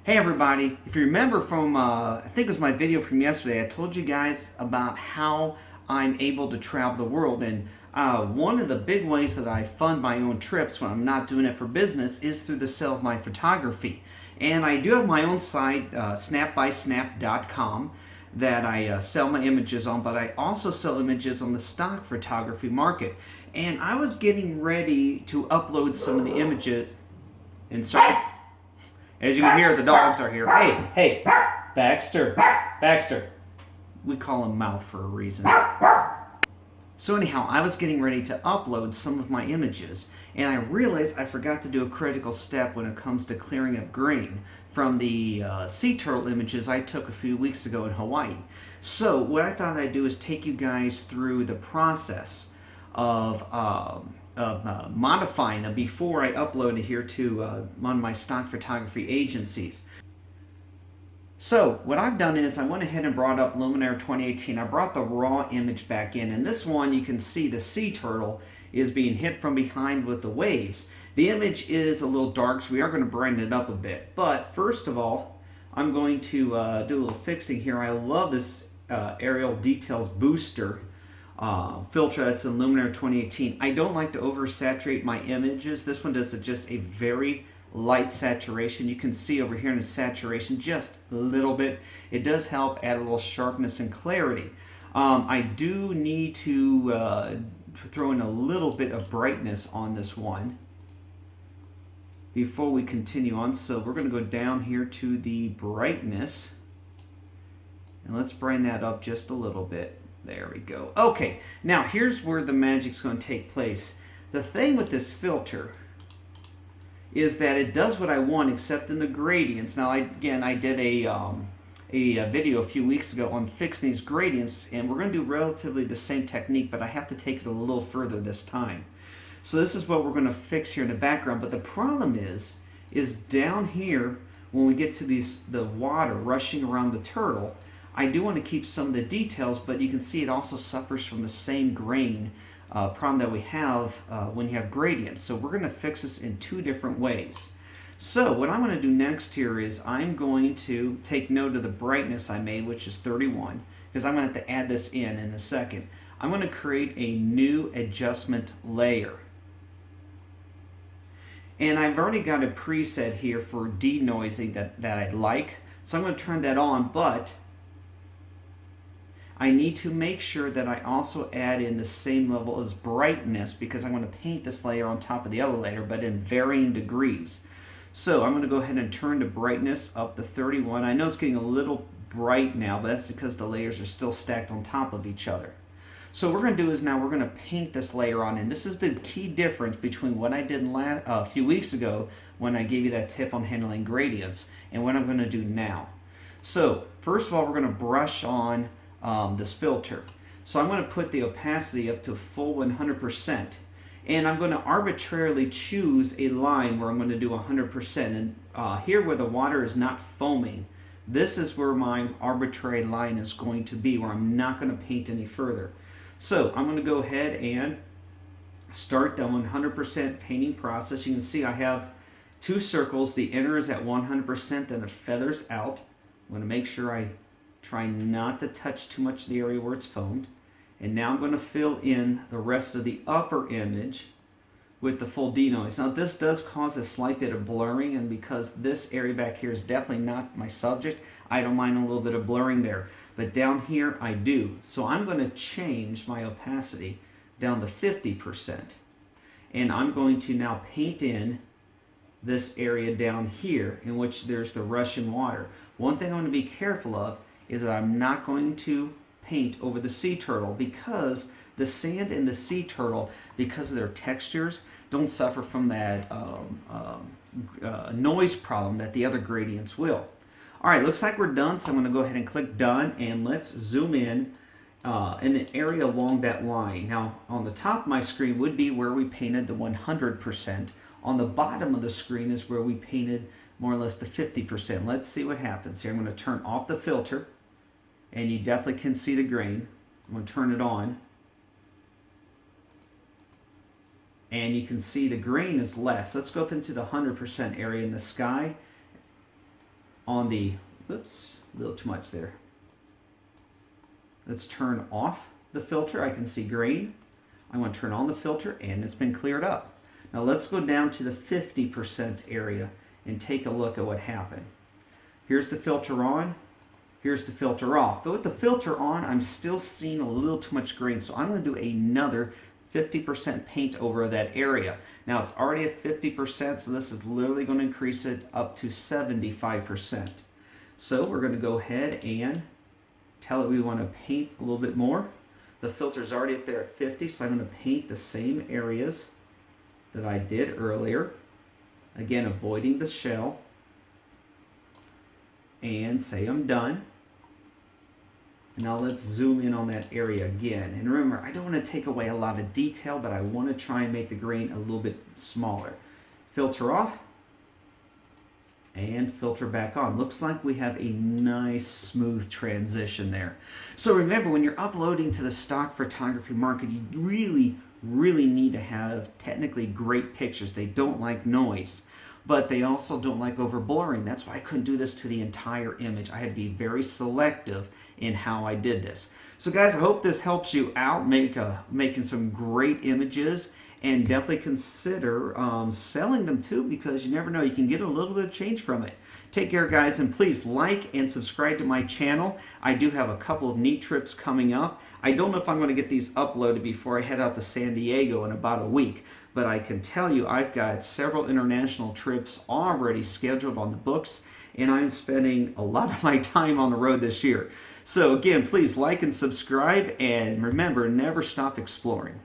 Hey everybody, if you remember from, I think it was my video from yesterday, I told you guys about how I'm able to travel the world. And one of the big ways that I fund my own trips when I'm not doing it for business is through the sale of my photography. And I do have my own site, snapbysnap.com, that I sell my images on, but I also sell images on the stock photography market. And I was getting ready to upload some of the images, and sorry. As you can hear, the dogs are here. Hey, Baxter, Baxter. We call him Mouth for a reason. So anyhow, I was getting ready to upload some of my images, and I realized I forgot to do a critical step when it comes to clearing up grain from the sea turtle images I took a few weeks ago in Hawaii. So what I thought I'd do is take you guys through the process of modifying them before I upload it here to one of my stock photography agencies. So what I've done is I went ahead and brought up Luminar 2018. I brought the raw image back in, and this one you can see the sea turtle is being hit from behind with the waves. The image is a little dark, so we are going to brighten it up a bit. But first of all, I'm going to do a little fixing here. I love this aerial details booster filter that's in Luminar 2018. I don't like to oversaturate my images. This one does just a very light saturation. You can see over here in the saturation just a little bit. It does help add a little sharpness and clarity. I do need to throw in a little bit of brightness on this one before we continue on. So we're going to go down here to the brightness, and let's brighten that up just a little bit. There we go. Okay, now here's where the magic's going to take place. The thing with this filter is that it does what I want except in the gradients. Now, I did a video a few weeks ago on fixing these gradients, and we're going to do relatively the same technique, but I have to take it a little further this time. So this is what we're going to fix here in the background. But the problem is down here when we get to the water rushing around the turtle, I do want to keep some of the details, but you can see it also suffers from the same grain problem that we have when you have gradients. So we're going to fix this in two different ways. So what I'm going to do next here is I'm going to take note of the brightness I made, which is 31, because I'm going to have to add this in a second. I'm going to create a new adjustment layer. And I've already got a preset here for denoising that I like. So I'm going to turn that on, but I need to make sure that I also add in the same level as brightness, because I'm going to paint this layer on top of the other layer, but in varying degrees. So I'm going to go ahead and turn the brightness up to 31. I know it's getting a little bright now, but that's because the layers are still stacked on top of each other. So what we're going to do is now we're going to paint this layer on, and this is the key difference between what I did a few weeks ago when I gave you that tip on handling gradients and what I'm going to do now. So first of all, we're going to brush on this filter. So I'm going to put the opacity up to full 100%, and I'm going to arbitrarily choose a line where I'm going to do 100%. And here where the water is not foaming, this is where my arbitrary line is going to be, where I'm not going to paint any further. So I'm going to go ahead and start the 100% painting process. You can see I have two circles. The inner is at 100% and the feathers out. I'm going to make sure I try not to touch too much of the area where it's foamed. And now I'm going to fill in the rest of the upper image with the full denoise. Now this does cause a slight bit of blurring, and because this area back here is definitely not my subject, I don't mind a little bit of blurring there. But down here I do. So I'm going to change my opacity down to 50%. And I'm going to now paint in this area down here in which there's the rushing water. One thing I want to be careful of is that I'm not going to paint over the sea turtle, because the sand and the sea turtle, because of their textures, don't suffer from that noise problem that the other gradients will. Alright, looks like we're done, so I'm going to go ahead and click done, and let's zoom in an area along that line. Now on the top of my screen would be where we painted the 100%. On the bottom of the screen is where we painted more or less the 50%. Let's see what happens here. I'm going to turn off the filter, and you definitely can see the grain. I'm going to turn it on, and you can see the grain is less. Let's go up into the 100% area in the sky, on the, oops, a little too much there. Let's turn off the filter. I can see green. I want to turn on the filter, and it's been cleared up. Now let's go down to the 50% area and take a look at what happened. Here's the filter on. Here's the filter off. But with the filter on, I'm still seeing a little too much green, so I'm going to do another 50% paint over that area. Now it's already at 50%, so this is literally going to increase it up to 75%. So we're going to go ahead and tell it we want to paint a little bit more. The filter's already up there at 50, so I'm going to paint the same areas that I did earlier. Again, avoiding the shell. And say I'm done. Now let's zoom in on that area again. And remember, I don't want to take away a lot of detail, but I want to try and make the grain a little bit smaller. Filter off. And filter back on. Looks like we have a nice smooth transition there. So remember, when you're uploading to the stock photography market, you really need to have technically great pictures. They don't like noise, but they also don't like over blurring. That's why I couldn't do this to the entire image. I had to be very selective in how I did this. So guys, I hope this helps you out making some great images. And definitely consider selling them too, because you never know, you can get a little bit of change from it. Take care, guys, and please like and subscribe to my channel. I do have a couple of neat trips coming up. I don't know if I'm going to get these uploaded before I head out to San Diego in about a week, but I can tell you I've got several international trips already scheduled on the books, and I'm spending a lot of my time on the road this year. So again, please like and subscribe, and remember, never stop exploring.